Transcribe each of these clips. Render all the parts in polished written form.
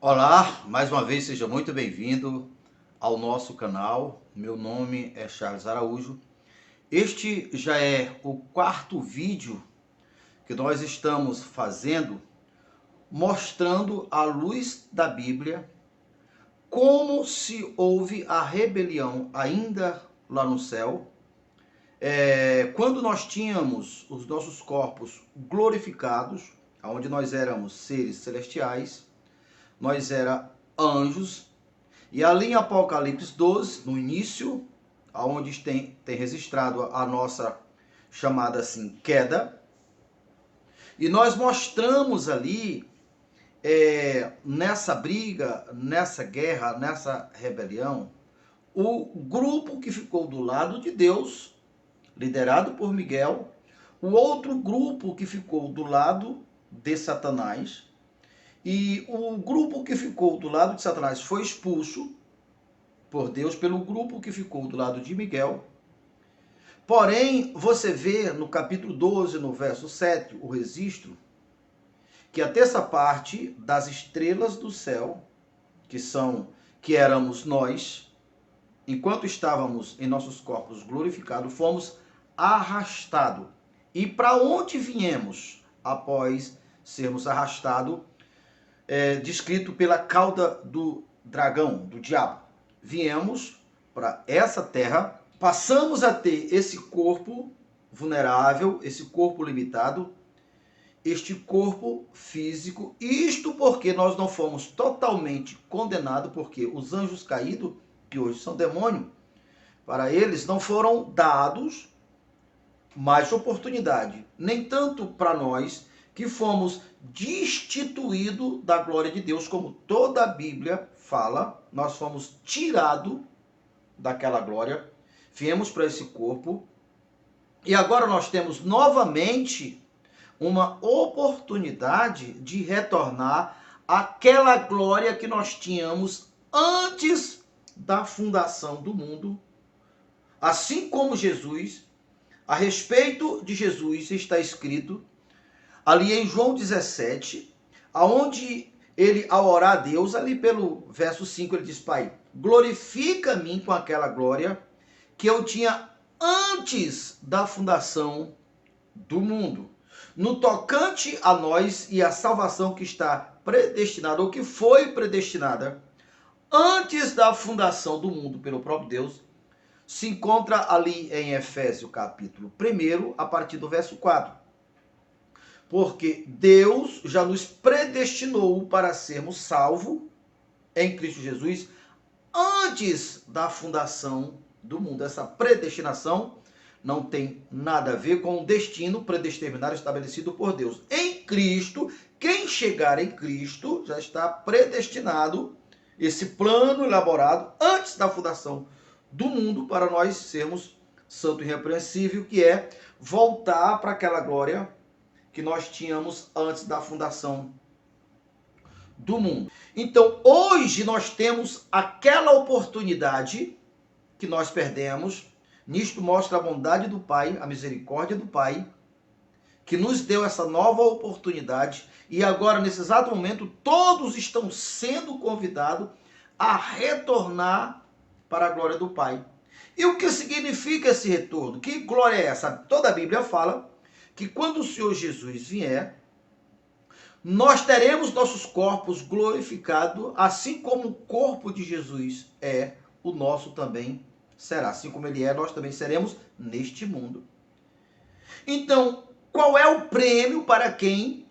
Olá, mais uma vez seja muito bem-vindo ao nosso canal. Meu nome é Charles Araújo. Este já é o quarto vídeo que nós estamos fazendo mostrando à luz da Bíblia como se houve a rebelião ainda lá no céu, quando nós tínhamos os nossos corpos glorificados, onde nós éramos seres celestiais, nós éramos anjos. E ali em Apocalipse 12, no início, onde tem registrado a nossa chamada assim, queda, e nós mostramos ali, nessa briga, nessa guerra, nessa rebelião, o grupo que ficou do lado de Deus, liderado por Miguel, o outro grupo que ficou do lado de Satanás, e o grupo que ficou do lado de Satanás foi expulso por Deus pelo grupo que ficou do lado de Miguel. Porém, você vê no capítulo 12, no verso 7, o registro, que a terça parte das estrelas do céu, que éramos nós, enquanto estávamos em nossos corpos glorificados, fomos arrastados. E para onde viemos após sermos arrastados? Descrito pela cauda do dragão, do diabo. Viemos para essa terra, passamos a ter esse corpo vulnerável, esse corpo limitado, este corpo físico, isto porque nós não fomos totalmente condenados, porque os anjos caídos, que hoje são demônios, para eles não foram dados mais oportunidade, nem tanto para nós, que fomos destituídos da glória de Deus, como toda a Bíblia fala, nós fomos tirados daquela glória, viemos para esse corpo, e agora nós temos novamente uma oportunidade de retornar àquela glória que nós tínhamos antes da fundação do mundo, assim como Jesus. A respeito de Jesus está escrito ali em João 17, aonde ele, ao orar a Deus, ali pelo verso 5, ele diz: Pai, glorifica-me com aquela glória que eu tinha antes da fundação do mundo. No tocante a nós e a salvação que está predestinada, ou que foi predestinada, antes da fundação do mundo pelo próprio Deus, se encontra ali em Efésios capítulo 1, a partir do verso 4. Porque Deus já nos predestinou para sermos salvos em Cristo Jesus antes da fundação do mundo. Essa predestinação não tem nada a ver com o destino predeterminado estabelecido por Deus. Em Cristo, quem chegar em Cristo já está predestinado, esse plano elaborado antes da fundação do mundo para nós sermos santo e irrepreensível, que é voltar para aquela glória que nós tínhamos antes da fundação do mundo. Então, hoje nós temos aquela oportunidade que nós perdemos. Nisto mostra a bondade do Pai, a misericórdia do Pai, que nos deu essa nova oportunidade. E agora, nesse exato momento, todos estão sendo convidados a retornar para a glória do Pai. E o que significa esse retorno? Que glória é essa? Toda a Bíblia fala que quando o Senhor Jesus vier, nós teremos nossos corpos glorificados, assim como o corpo de Jesus é, o nosso também será. Assim como ele é, nós também seremos neste mundo. Então, qual é o prêmio para quem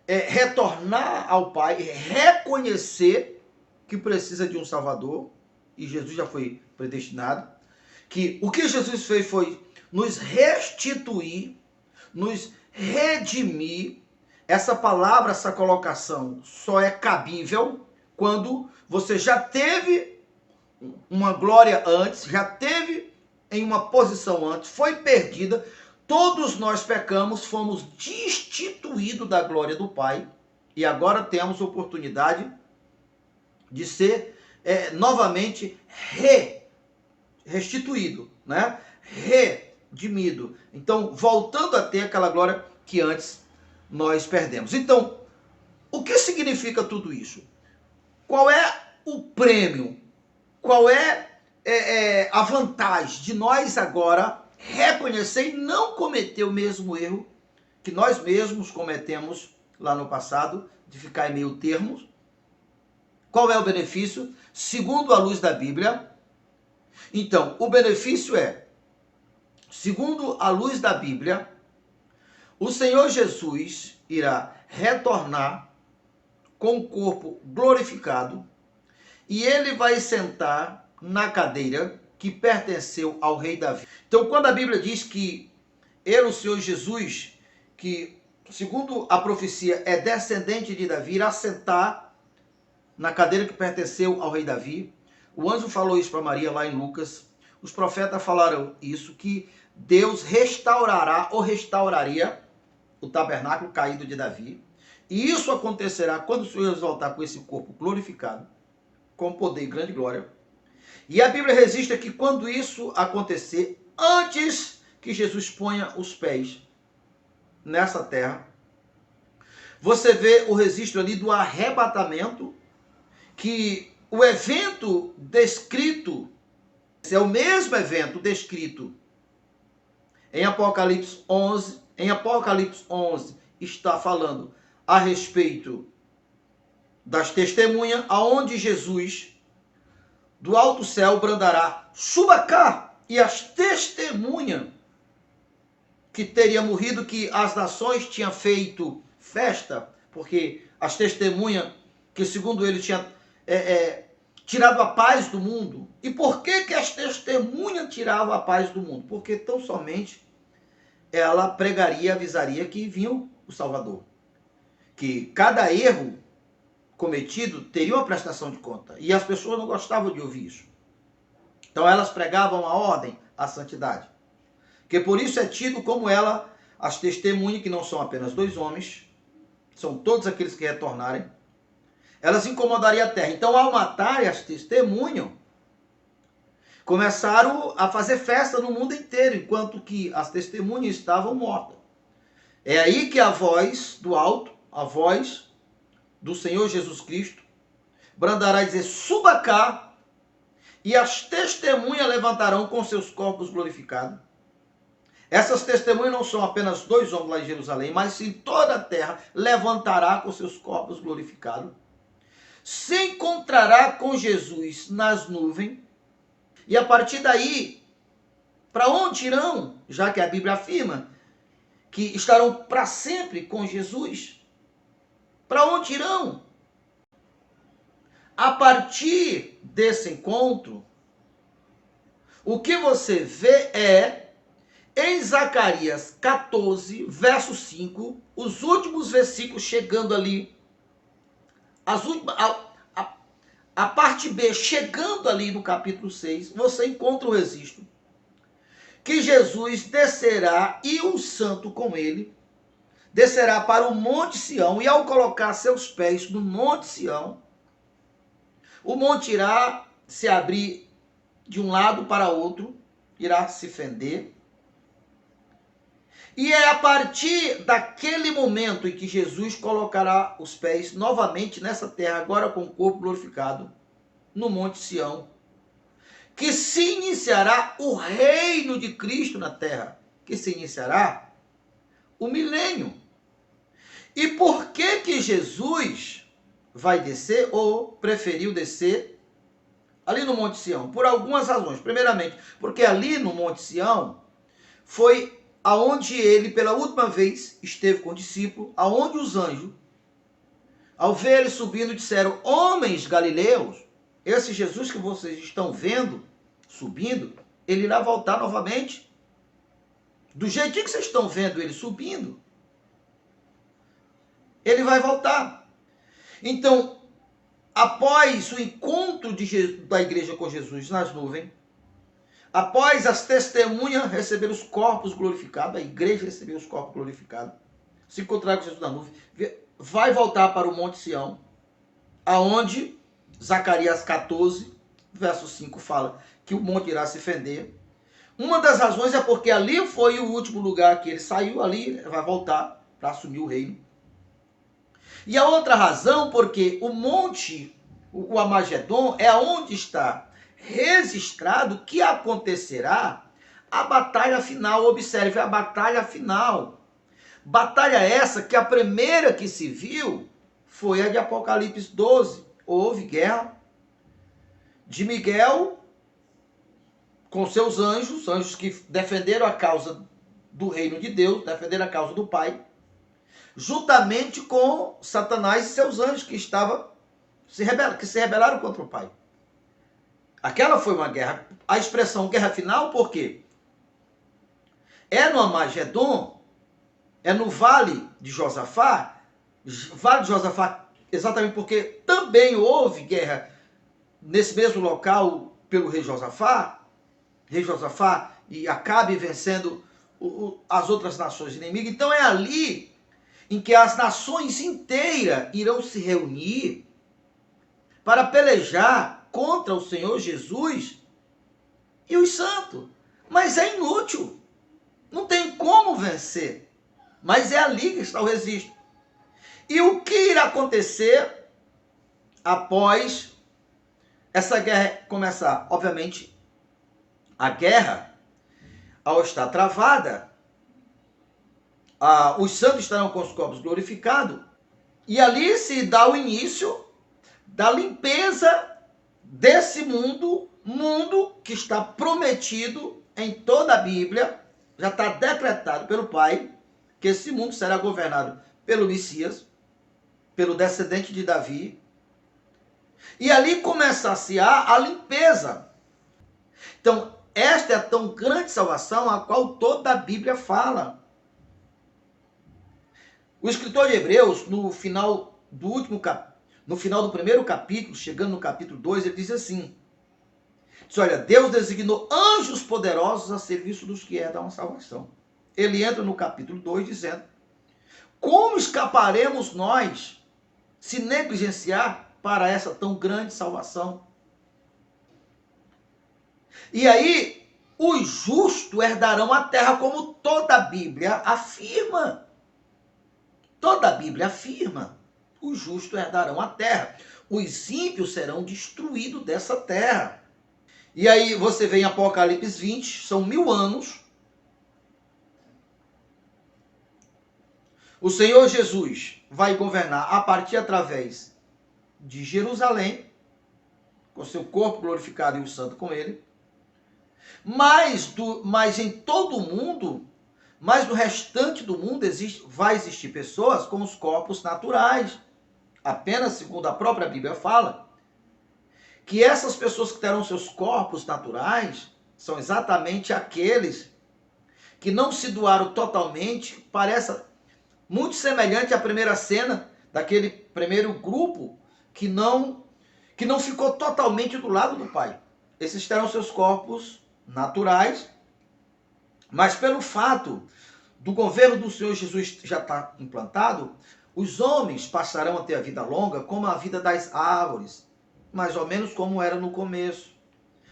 retornar ao Pai, reconhecer que precisa de um Salvador, e Jesus já foi predestinado, que o que Jesus fez foi nos restituir, nos redimir. Essa palavra, essa colocação só é cabível quando você já teve uma glória antes, já teve em uma posição antes, foi perdida. Todos nós pecamos, fomos destituídos da glória do Pai e agora temos oportunidade de ser novamente restituído, né? Redimido. Então, voltando a ter aquela glória que antes nós perdemos. Então, o que significa tudo isso? Qual é o prêmio? Qual é, a vantagem de nós agora reconhecer e não cometer o mesmo erro que nós mesmos cometemos lá no passado, de ficar em meio termos? Qual é o benefício? Segundo a luz da Bíblia, então, o benefício é, segundo a luz da Bíblia, o Senhor Jesus irá retornar com o corpo glorificado e ele vai sentar na cadeira que pertenceu ao rei Davi. Então, quando a Bíblia diz que ele, o Senhor Jesus, que segundo a profecia é descendente de Davi, irá sentar na cadeira que pertenceu ao rei Davi. O anjo falou isso para Maria lá em Lucas. Os profetas falaram isso, que Deus restaurará ou restauraria o tabernáculo caído de Davi. E isso acontecerá quando o Senhor Jesus voltar com esse corpo glorificado, com poder e grande glória. E a Bíblia registra que quando isso acontecer, antes que Jesus ponha os pés nessa terra, você vê o registro ali do arrebatamento, que o evento descrito é o mesmo evento descrito em Apocalipse 11. Em Apocalipse 11 está falando a respeito das testemunhas, aonde Jesus do alto céu brandará: suba cá, e as testemunhas que teria morrido, que as nações tinham feito festa, porque as testemunhas que segundo ele tinham tirado a paz do mundo. E por que as testemunhas tiravam a paz do mundo? Porque tão somente ela pregaria, avisaria que vinha o Salvador, que cada erro cometido teria uma prestação de conta, e as pessoas não gostavam de ouvir isso. Então elas pregavam a ordem, a santidade, que por isso é tido como as testemunhas, que não são apenas 2 homens, são todos aqueles que retornarem. Elas incomodariam a terra. Então, ao matarem as testemunhas, começaram a fazer festa no mundo inteiro, enquanto que as testemunhas estavam mortas. É aí que a voz do alto, a voz do Senhor Jesus Cristo, brandará e dizer: suba cá, e as testemunhas levantarão com seus corpos glorificados. Essas testemunhas não são apenas 2 homens lá em Jerusalém, mas sim toda a terra levantará com seus corpos glorificados. Se encontrará com Jesus nas nuvens, e a partir daí, para onde irão? Já que a Bíblia afirma que estarão para sempre com Jesus. Para onde irão? A partir desse encontro, o que você vê é, em Zacarias 14, verso 5, os últimos versículos chegando ali, a parte B, chegando ali no capítulo 6, você encontra o registro que Jesus descerá, e o santo com ele, descerá para o Monte Sião, e ao colocar seus pés no Monte Sião, o monte irá se abrir de um lado para outro, irá se fender. E é a partir daquele momento em que Jesus colocará os pés novamente nessa terra, agora com o corpo glorificado, no Monte Sião, que se iniciará o reino de Cristo na terra, que se iniciará o milênio. E por que Jesus vai descer, ou preferiu descer ali no Monte Sião? Por algumas razões. Primeiramente, porque ali no Monte Sião foi aonde ele, pela última vez, esteve com o discípulo, aonde os anjos, ao ver ele subindo, disseram: homens galileus, esse Jesus que vocês estão vendo subindo, ele irá voltar novamente. Do jeitinho que vocês estão vendo ele subindo, ele vai voltar. Então, após o encontro da igreja com Jesus nas nuvens, após as testemunhas receber os corpos glorificados, a igreja receber os corpos glorificados, se encontrar com Jesus na nuvem, vai voltar para o Monte Sião, aonde Zacarias 14, verso 5 fala que o monte irá se fender. Uma das razões é porque ali foi o último lugar que ele saiu, ali vai voltar para assumir o reino. E a outra razão, porque o monte o Amagedon é onde está registrado que acontecerá a batalha final. Observe, a batalha final. Batalha essa que a primeira que se viu foi a de Apocalipse 12. Houve guerra de Miguel com seus anjos, anjos que defenderam a causa do reino de Deus, defenderam a causa do Pai, juntamente com Satanás e seus anjos que se rebelaram contra o Pai. Aquela foi uma guerra. A expressão guerra final, por quê? É no Amagedon, é no Vale de Josafá, Vale de Josafá, exatamente porque também houve guerra nesse mesmo local pelo rei Josafá e Acabe vencendo as outras nações inimigas. Então é ali em que as nações inteiras irão se reunir para pelejar contra o Senhor Jesus e os santos. Mas é inútil. Não tem como vencer. Mas é ali que está o registro. E o que irá acontecer após essa guerra começar? Obviamente, a guerra, ao estar travada, os santos estarão com os corpos glorificados. E ali se dá o início da limpeza desse mundo que está prometido em toda a Bíblia, já está decretado pelo Pai, que esse mundo será governado pelo Messias, pelo descendente de Davi. E ali começa-se a limpeza. Então, esta é a tão grande salvação a qual toda a Bíblia fala. O escritor de Hebreus, no final do primeiro capítulo, chegando no capítulo 2, ele diz assim: diz, olha, Deus designou anjos poderosos a serviço dos que herdam a salvação. Ele entra no capítulo 2 dizendo: como escaparemos nós se negligenciar para essa tão grande salvação? E aí, os justos herdarão a terra, como toda a Bíblia afirma. Toda a Bíblia afirma: os justos herdarão a terra. Os ímpios serão destruídos dessa terra. E aí você vê em Apocalipse 20, são 1000 anos. O Senhor Jesus vai governar a partir através de Jerusalém, com seu corpo glorificado e o santo com ele. Mas em todo o mundo, mas no restante do mundo vai existir pessoas com os corpos naturais. Apenas, segundo a própria Bíblia fala, que essas pessoas que terão seus corpos naturais são exatamente aqueles que não se doaram totalmente. Parece muito semelhante à primeira cena daquele primeiro grupo que não ficou totalmente do lado do Pai. Esses terão seus corpos naturais, mas pelo fato do governo do Senhor Jesus já estar implantado, os homens passarão a ter a vida longa como a vida das árvores, mais ou menos como era no começo.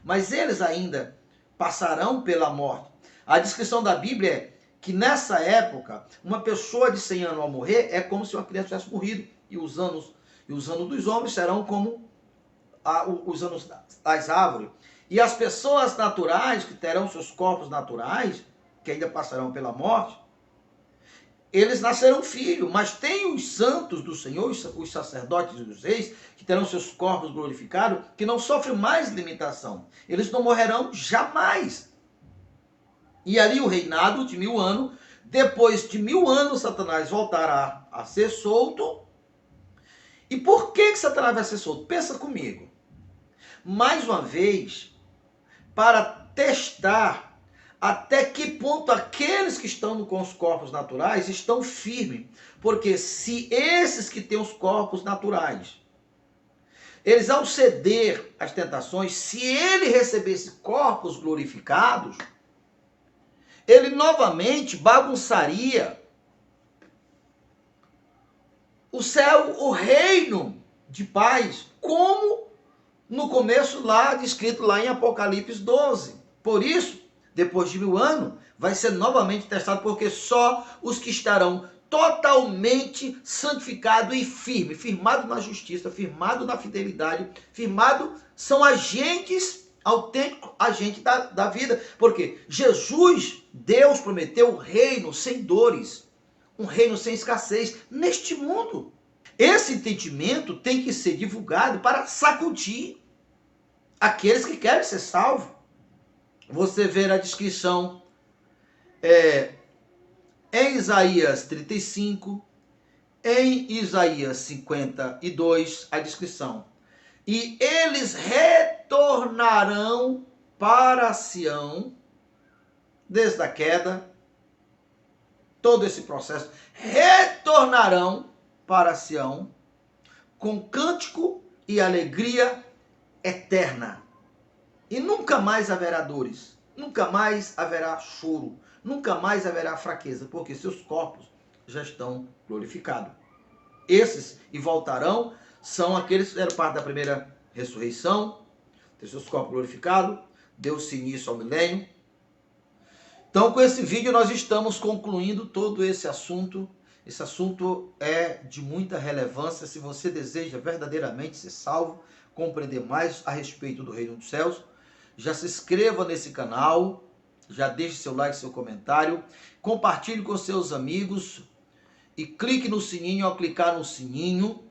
Mas eles ainda passarão pela morte. A descrição da Bíblia é que nessa época, uma pessoa de 100 anos ao morrer é como se uma criança tivesse morrido. E os anos dos homens serão como os anos das árvores. E as pessoas naturais, que terão seus corpos naturais, que ainda passarão pela morte, eles nascerão filhos, mas tem os santos do Senhor, os sacerdotes e os reis, que terão seus corpos glorificados, que não sofrem mais limitação. Eles não morrerão jamais. E ali o reinado de 1000 anos, depois de 1000 anos, Satanás voltará a ser solto. E por que Satanás vai ser solto? Pensa comigo. Mais uma vez, para testar até que ponto aqueles que estão com os corpos naturais estão firmes. Porque se esses que têm os corpos naturais, eles ao ceder às tentações, se ele recebesse corpos glorificados, ele novamente bagunçaria o céu, o reino de paz, como no começo lá, descrito lá em Apocalipse 12. Por isso, depois de 1000 anos, vai ser novamente testado, porque só os que estarão totalmente santificado e firme, firmado na justiça, firmado na fidelidade, firmado, são agentes autênticos, agentes da vida. Porque Jesus, Deus prometeu um reino sem dores, um reino sem escassez neste mundo. Esse entendimento tem que ser divulgado para sacudir aqueles que querem ser salvos. Você vê a descrição em Isaías 35, em Isaías 52, a descrição. E eles retornarão para Sião, desde a queda, todo esse processo, retornarão para Sião, com cântico e alegria eterna. E nunca mais haverá dores, nunca mais haverá choro, nunca mais haverá fraqueza, porque seus corpos já estão glorificados. Esses e voltarão são aqueles que fizeram parte da primeira ressurreição, ter seus corpos glorificados, deu-se início ao milênio. Então, com esse vídeo, nós estamos concluindo todo esse assunto. Esse assunto é de muita relevância. Se você deseja verdadeiramente ser salvo, compreender mais a respeito do reino dos céus, já se inscreva nesse canal, já deixe seu like, seu comentário, compartilhe com seus amigos e clique no sininho ao clicar no sininho.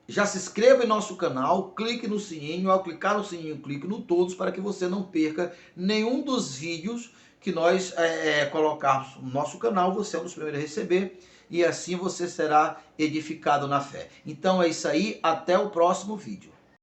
Já se inscreva em nosso canal, clique no sininho, ao clicar no sininho, clique no todos, para que você não perca nenhum dos vídeos que nós colocarmos no nosso canal. Você é um dos primeiros a receber e assim você será edificado na fé. Então é isso aí, até o próximo vídeo.